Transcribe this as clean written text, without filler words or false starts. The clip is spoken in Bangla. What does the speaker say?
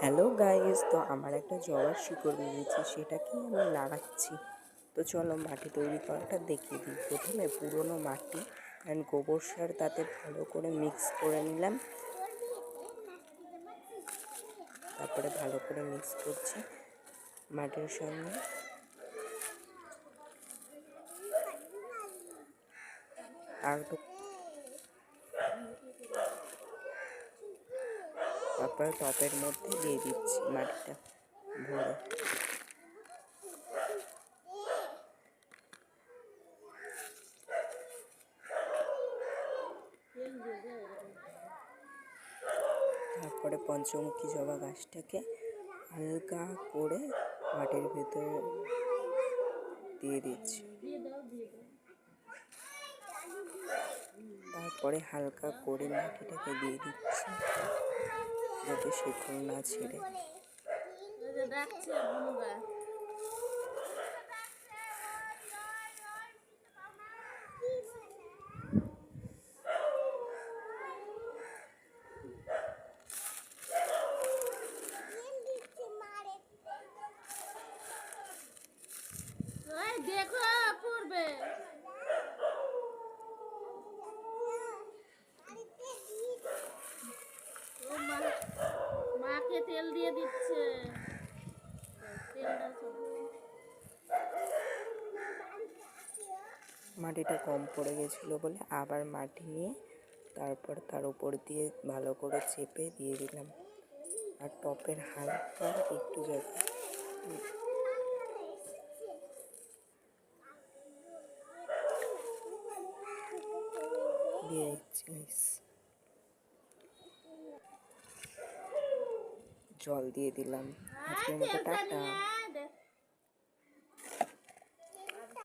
হ্যালো গাইস, তো আমার একটা জবার শিকড় বেরিয়েছে, সেটাকেই আমি লাগাচ্ছি। তো চলো মাটি তৈরি করাটা দেখিয়ে দিই। প্রথমে পুরনো মাটি অ্যান্ড গোবর সার তাতে ভালো করে মিক্স করে নিলাম। তারপরে ভালো করে মিক্স করছি মাটির সঙ্গে। আর তারপরে টপের মধ্যে দিয়ে দিচ্ছি মাটিটা ভরে। তারপরে পঞ্চমুখী জবা গাছটাকে হালকা করে মাটির ভেতরে দিয়ে দিচ্ছি। তারপরে হালকা করে মাটিটাকে দিয়ে দিচ্ছি যাতে শিকড় না ছেড়ে। দেখো পড়বে। মাকে তেল দিয়ে দিচ্ছে। মাটিটা কম পড়ে গেছিলো বলে আবার মাটি নিয়ে তারপর তার উপর দিয়ে ভালো করে চেপে দিয়ে দিলাম। আর টপের হালকা একটু জায়গা দিয়ে দিচ্ছি। জল দিয়ে দিলাম। আজকের মতো টাটা।